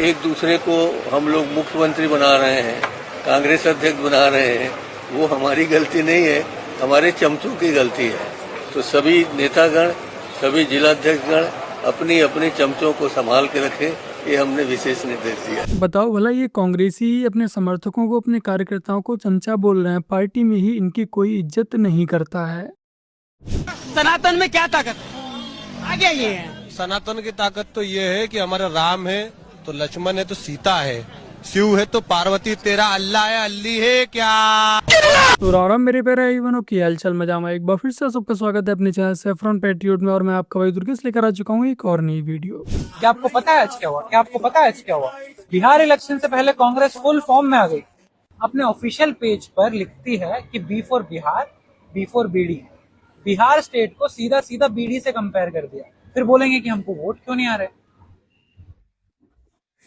एक दूसरे को हम लोग मुख्यमंत्री बना रहे हैं, कांग्रेस अध्यक्ष बना रहे हैं, वो हमारी गलती नहीं है, हमारे चमचों की गलती है। तो सभी नेतागण, सभी जिलाध्यक्षगण अपनी अपनी चमचों को संभाल के रखें, ये हमने विशेष निर्देश दिया। बताओ भला, ये कांग्रेसी अपने समर्थकों को, अपने कार्यकर्ताओं को चमचा बोल रहे हैं, पार्टी में ही इनकी कोई इज्जत नहीं करता है। सनातन में क्या ताकत है? आगे ये है। सनातन की ताकत तो ये है कि हमारा राम है तो लक्ष्मण है तो सीता है, शिव है तो पार्वती, तेरा अल्लाह है, अल्ली है क्या। तो राम मेरे प्यारे भाइयों की हालचाल मजा में एक बार फिर से सबका स्वागत है अपने चैनल सैफरॉन पैट्रियट में। और मैं आपका भाई दुर्गेश लेकर आ चुका हूँ एक और नई वीडियो। क्या आपको पता है आज क्या हुआ? क्या आपको पता है आज क्या हुआ? बिहार इलेक्शन से पहले कांग्रेस फुल फॉर्म में आ गई। अपने ऑफिशियल पेज पर लिखती है कि B for Bihar, B for बीडी। बिहार स्टेट को सीधा सीधा बीडी से कंपेयर कर दिया। फिर बोलेंगे कि हमको वोट क्यों नहीं आ रहे।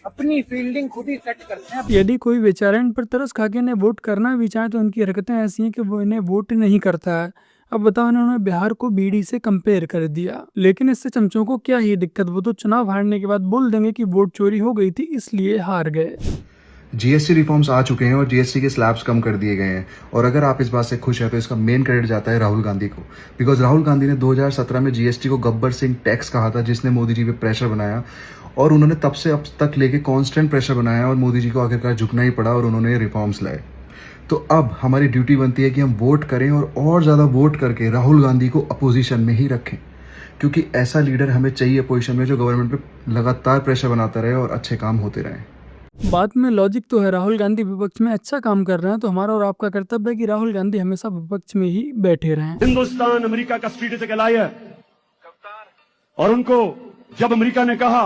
अपनी फील्डिंग खुद ही सेट करते हैं। यदि कोई बेचारा इन पर तरस खा के इन्हें वोट करना भी चाहे तो उनकी हरकतें ऐसी हैं कि वो इन्हें वोट नहीं करता है। अब बताओ, इन्होंने बिहार को बीडी से कंपेयर कर दिया, लेकिन इससे चमचों को क्या ही दिक्कत, वो तो चुनाव हारने के बाद बोल देंगे कि वोट चोरी हो गई थी इसलिए हार गए। जीएसटी रिफॉर्म्स आ चुके हैं और जीएसटी के स्लैब्स कम कर दिए गए हैं। और अगर आप इस बात से खुश हैं तो इसका मेन क्रेडिट जाता है राहुल गांधी को, बिकॉज राहुल गांधी ने 2017 में जीएसटी को गब्बर सिंह टैक्स कहा था, जिसने मोदी जी पे प्रेशर बनाया और उन्होंने तब से अब तक लेके कांस्टेंट प्रेशर बनाया और मोदी जी को आखिरकार झुकना ही पड़ा और उन्होंने रिफॉर्म्स लाए। तो अब हमारी ड्यूटी बनती है कि हम वोट करें और ज़्यादा वोट करके राहुल गांधी को अपोजिशन में ही रखें, क्योंकि ऐसा लीडर हमें चाहिए अपोजिशन में जो गवर्नमेंट पे लगातार प्रेशर बनाता रहे और अच्छे काम होते रहें। बात में लॉजिक तो है, राहुल गांधी विपक्ष में अच्छा काम कर रहे हैं, तो हमारा और आपका कर्तव्य है कि राहुल गांधी हमेशा विपक्ष में ही बैठे रहें। हिंदुस्तान अमेरिका का स्ट्रेटेजिक एलाई है और उनको जब अमेरिका ने कहा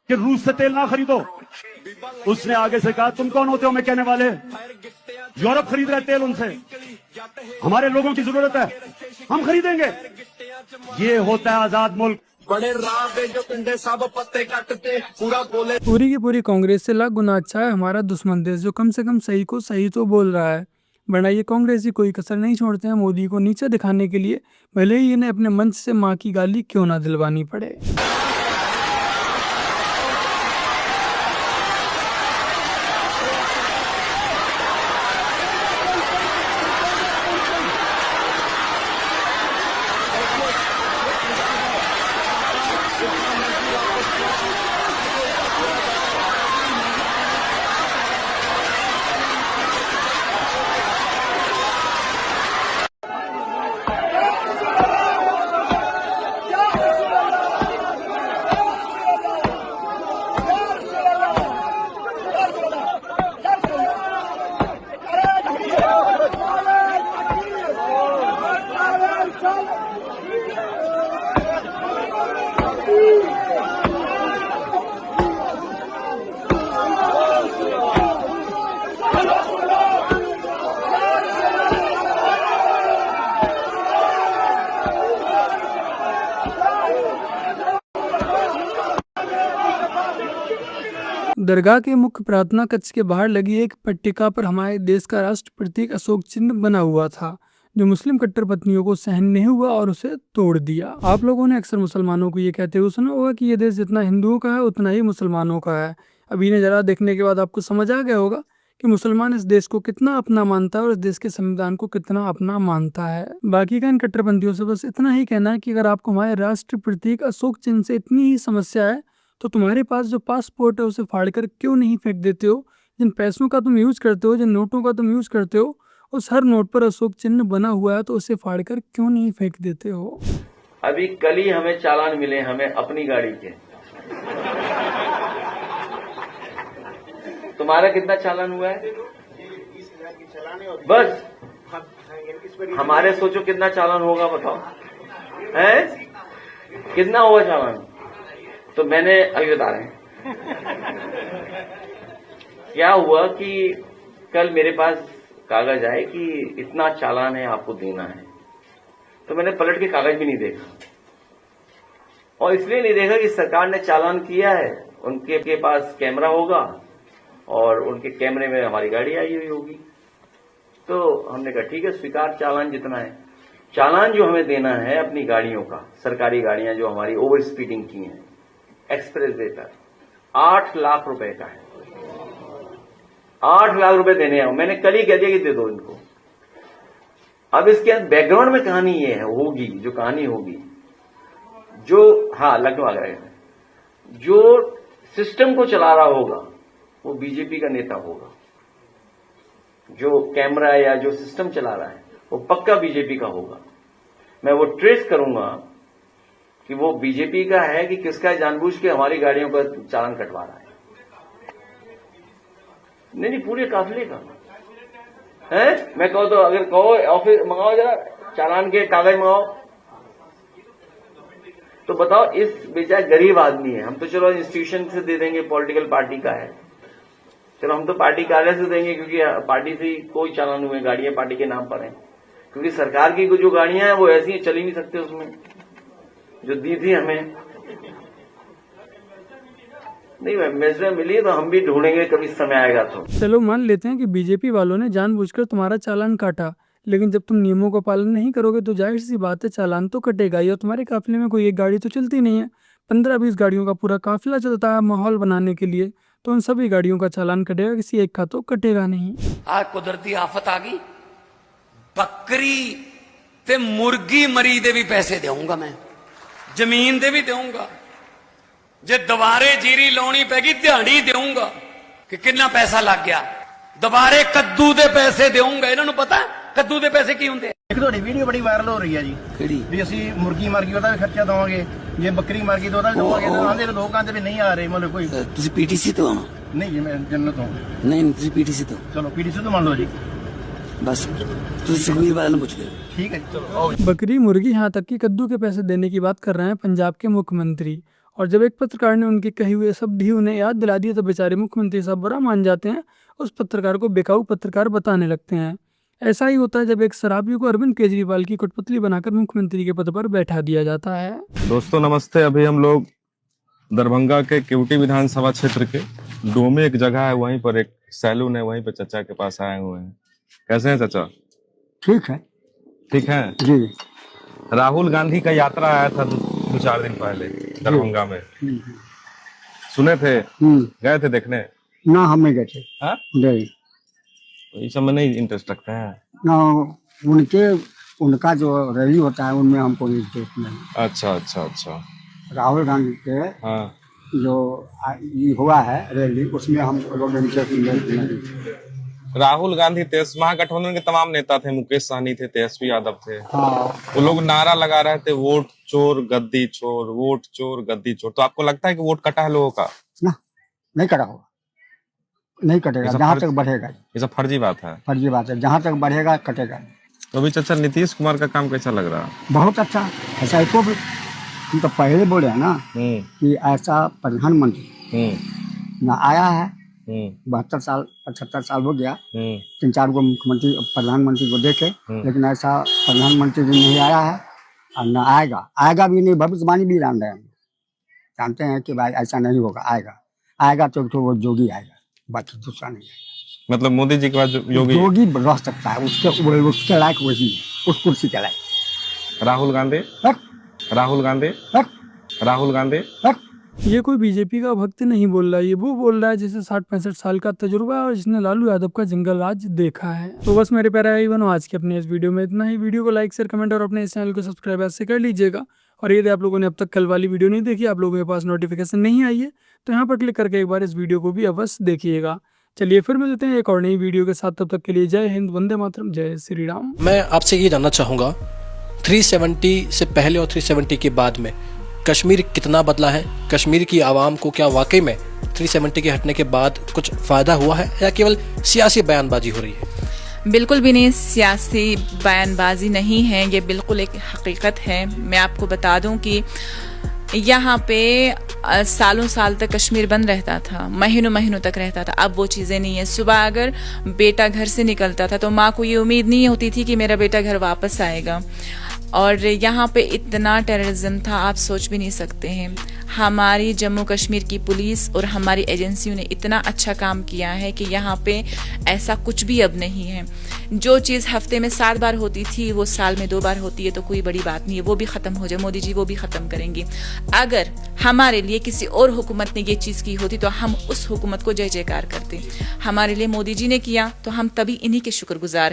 कि रूस से तेल ना खरीदो, उसने आगे से कहा तुम कौन होते हो मैं कहने वाले, यूरोप खरीद रहे तेल उनसे, हमारे लोगों की जरूरत है, हम खरीदेंगे। ये होता है आजाद मुल्क। बड़े रावे जो पिंडे सब पत्ते काटते पूरा बोले। पूरी की पूरी कांग्रेस से लाख गुना अच्छा है हमारा दुश्मन देश, जो कम से कम सही को सही तो बोल रहा है। वरना ये कांग्रेसी कोई कसर नहीं छोड़ते हैं मोदी को नीचे दिखाने के लिए, भले ही इन्हें अपने मंच से माँ की गाली क्यों ना दिलवानी पड़े। दरगाह के मुख्य प्रार्थना कक्ष के बाहर लगी एक पट्टिका पर हमारे देश का राष्ट्र प्रतीक अशोक चिन्ह बना हुआ था, जो मुस्लिम कट्टरपंथियों को सहन नहीं हुआ और उसे तोड़ दिया। आप लोगों ने अक्सर मुसलमानों को ये कहते हुए सुना होगा कि ये देश जितना हिंदुओं का है उतना ही मुसलमानों का है। अब इन्हें जरा देखने के बाद आपको समझ आ गया होगा कि मुसलमान इस देश को कितना अपना मानता है और इस देश के संविधान को कितना अपना मानता है। बाकी का इन कट्टरपंथियों से बस इतना ही कहना है कि अगर आपको हमारे राष्ट्र प्रतीक अशोक चिन्ह से इतनी ही समस्या है तो तुम्हारे पास जो पासपोर्ट है उसे फाड़कर क्यों नहीं फेंक देते हो। जिन पैसों का तुम यूज करते हो, जिन नोटों का तुम यूज करते हो, उस हर नोट पर अशोक चिन्ह बना हुआ है, तो उसे फाड़कर क्यों नहीं फेंक देते हो। अभी कल ही हमें चालान मिले, हमें अपनी गाड़ी के। तुम्हारा कितना चालान हुआ है? बस हमारे सोचो कितना चालान होगा, बताओ है कितना हुआ चालान। तो मैंने अभी बता रहे हैं क्या हुआ कि कल मेरे पास कागज आए कि इतना चालान है आपको देना है। तो मैंने पलट के कागज भी नहीं देखा, और इसलिए नहीं देखा कि सरकार ने चालान किया है, उनके पास कैमरा होगा और उनके कैमरे में हमारी गाड़ी आई हुई होगी। तो हमने कहा ठीक है, स्वीकार चालान जितना है। चालान जो हमें देना है अपनी गाड़ियों का, सरकारी गाड़ियां जो हमारी ओवर स्पीडिंग की हैं एक्सप्रेस वे पर, 8 लाख रुपए का है। 8 लाख रुपए देने आओ, मैंने कल ही कह दिया कि दे दो इनको। अब इसके बैकग्राउंड में कहानी ये है होगी, जो कहानी होगी, जो हाँ लखनऊ आगरा में जो सिस्टम को चला रहा होगा वो बीजेपी का नेता होगा। जो कैमरा या जो सिस्टम चला रहा है वो पक्का बीजेपी का होगा। मैं वो ट्रेस करूंगा कि वो बीजेपी का है कि किसका जानबूझ के हमारी गाड़ियों का चालान कटवा रहा है। नहीं, पूरे काफिले का है। मैं कहूं तो अगर कहो ऑफिस मंगाओ, जरा चालान के कागज मंगाओ, तो बताओ इस बेचारा गरीब आदमी है। हम तो चलो इंस्टीट्यूशन से दे देंगे, पॉलिटिकल पार्टी का है, चलो हम तो पार्टी कार्यालय से देंगे क्योंकि पार्टी से कोई चालान हुए, गाड़ियां पार्टी के नाम पर हैं। क्योंकि सरकार की जो गाड़ियां हैं वो ऐसी चल ही नहीं सकते, उसमें जो दी थी हमें नहीं मैसेज मिली, तो हम भी ढूंढेंगे कभी समय आएगा तो। चलो मान लेते हैं कि बीजेपी वालों ने जानबूझकर तुम्हारा चालान काटा, लेकिन जब तुम नियमों का पालन नहीं करोगे तो जाहिर सी बात है चालान तो कटेगा ही। और तुम्हारे काफिले में कोई एक गाड़ी तो चलती नहीं है, 15-20 गाड़ियों का पूरा काफिला चलता है माहौल बनाने के लिए, तो उन सभी गाड़ियों का चालान कटेगा, किसी एक का तो कटेगा नहीं। आज कुदरती आफत आ गई, बकरी ते मुर्गी मरी दे भी पैसे देऊंगा मैं, जमीन दे भी देऊंगा, जे दोबारे जीरी लाउनी पैगी दिहाड़ी देऊंगा कि कितना पैसा लग गया, दोबारे कद्दू दे पैसे देऊंगा। इन्होंने पता कद्दू दे पैसे की होंगे। ਇੱਕ ਤੁਹਾਡੀ ਵੀਡੀਓ ਬੜੀ ਵਾਇਰਲ ਹੋ ਰਹੀ ਹੈ ਜੀ, ਕਿਹੜੀ ਵੀ ਅਸੀਂ ਮੁਰਗੀ ਮਰ ਗਈ ਉਹਦਾ ਵੀ ਖਰਚਾ ਦਵਾਂਗੇ, ਜੇ ਬੱਕਰੀ ਮਰ ਗਈ ਤਾਂ ਉਹਦਾ ਵੀ ਦਵਾਂਗੇ। ਤਾਂ ਆਂਦੇ ਲੋਕ ਕਹਿੰਦੇ ਵੀ ਨਹੀਂ ਆ ਰਹੇ, ਮਤਲਬ ਕੋਈ ਤੁਸੀਂ ਪੀਟੀਸੀ ਤੋਂ ਆਣਾ? ਨਹੀਂ ਜੀ, ਮੈਂ ਜੰਨਤ ਤੋਂ। ਨਹੀਂ ਤੁਸੀਂ ਪੀਟੀਸੀ ਤੋਂ, ਚਲੋ ਪੀਡੀਸੀ ਤੋਂ ਮੰਨ ਲਓ ਜੀ, बस ਤੁਸੀਂ ਸੁਖਬੀਰ ਬਾਦਲ ਨੂੰ ਪੁੱਛ ਲਿਓ। ठीक है जी, चलो आओ जी। बकरी मुर्गी यहाँ तक कि कद्दू के पैसे देने की बात कर रहे हैं पंजाब के मुख्यमंत्री। और जब एक पत्रकार ने उनकी कही हुई शब्द ही उन्हें याद दिला दिया तो बेचारे मुख्यमंत्री साहब बुरा मान जाते हैं, उस पत्रकार को बेकाऊ पत्रकार बताने लगते हैं। ऐसा ही होता है जब एक शराबी को अरविंद केजरीवाल की कठपुतली बनाकर मुख्यमंत्री के पद पर बैठा दिया जाता है। दोस्तों नमस्ते। अभी हम लोग दरभंगा के केवटी विधानसभा क्षेत्र के डोमे एक जगह है, वहीं पर एक सैलून है, वहीं पर चाचा के पास आए हुए हैं। कैसे हैं चाचा? ठीक है। ठीक है जी। राहुल गांधी का यात्रा आया था 2-4 दिन पहले दरभंगा में, सुने थे? गए थे देखने? ना हम नहीं गए थे। हाँ? नहीं, ये सब में नहीं इंटरेस्ट रखते हैं ना उनका जो रैली होता है उनमें हमको इंटरेस्ट नहीं। अच्छा अच्छा अच्छा। राहुल गांधी के हाँ जो ये हुआ है रैली, उसमें हम लोग इंटरेस्ट नहीं। राहुल गांधी महागठबंधन के तमाम नेता थे, मुकेश सहनी थे, तेजस्वी यादव थे। हाँ। वो लोग नारा लगा रहे थे वोट चोर गद्दी चोर, वोट चोर गद्दी चोर। तो आपको लगता है कि वोट कटा है लोगों का? ना, नहीं कटा होगा, नहीं कटेगा जहाँ तक बढ़ेगा। ये सब फर्जी बात है। फर्जी बात है, जहाँ तक बढ़ेगा कटेगा। तो अभी चाचा नीतीश कुमार का काम कैसा लग रहा है? बहुत अच्छा। ऐसा इसको भी हम तो पहले बोले हैं ना कि ऐसा प्रधानमंत्री ना आया है। 72 साल 75 साल हो गया, 3-4 गो मुख्यमंत्री प्रधानमंत्री को देखे, लेकिन ऐसा प्रधानमंत्री भी नहीं आया है और न आएगा। आएगा भी नहीं, भविष्यवाणी भी जान रहे हैं, जानते हैं कि भाई ऐसा नहीं होगा। आएगा तो वो जोगी आएगा, बाकी दूसरा नहीं आएगा। मतलब मोदी जी के बाद योगी रह सकता है, उसके लायक वही है, उस कुर्सी के लायक। राहुल गांधी राहुल गांधी राहुल गांधी ये कोई बीजेपी का भक्त नहीं बोल रहा है, ये वो बोल रहा है जिसे 60-65 साल का तजुर्बा है और जिसने लालू यादव का जंगल राज देखा है। तो बस मेरे प्यारे भाई बहनों, आज के अपने इस वीडियो में इतना ही। वीडियो को लाइक शेयर कमेंट और अपने इस चैनल को सब्सक्राइब ऐसे कर लीजिएगा। और यदि आप लोगों ने अब तक कल वाली वीडियो नहीं देखी, आप लोगों के पास नोटिफिकेशन नहीं आई है, तो यहाँ पर क्लिक करके एक बार इस वीडियो को भी अवश्य देखिएगा। चलिए फिर मिलते हैं एक और नई वीडियो के साथ, तब तक के लिए जय हिंद, वंदे मातरम, जय श्री राम। मैं आपसे ये जानना चाहूँगा 370 से पहले और 370 के बाद में कश्मीर कितना बदला है? कश्मीर की आवाम को क्या वाकई में 370 के हटने के बाद कुछ फ़ायदा हुआ है या केवल सियासी बयानबाजी हो रही है? बिल्कुल भी नहीं, सियासी बयानबाजी नहीं है, ये बिल्कुल एक हकीकत है। मैं आपको बता दूं कि यहाँ पे सालों साल तक कश्मीर बंद रहता था, महीनों महीनों तक रहता था। अब वो चीज़ें नहीं है। सुबह अगर बेटा घर से निकलता था तो माँ को ये उम्मीद नहीं होती थी कि मेरा बेटा घर वापस आएगा। और यहाँ पे इतना टेररिज्म था, आप सोच भी नहीं सकते हैं। हमारी जम्मू कश्मीर की पुलिस और हमारी एजेंसियों ने इतना अच्छा काम किया है कि यहाँ पे ऐसा कुछ भी अब नहीं है। जो चीज़ हफ्ते में 7 बार होती थी वो साल में 2 बार होती है, तो कोई बड़ी बात नहीं है, वो भी ख़त्म हो जाए। मोदी जी वो भी ख़त्म करेंगे। अगर हमारे लिए किसी और हुकूमत ने ये चीज़ की होती तो हम उस हुकूमत को जय जयकार करते। हमारे लिए मोदी जी ने किया तो हम तभी इन्हीं के शुक्रगुजार हैं।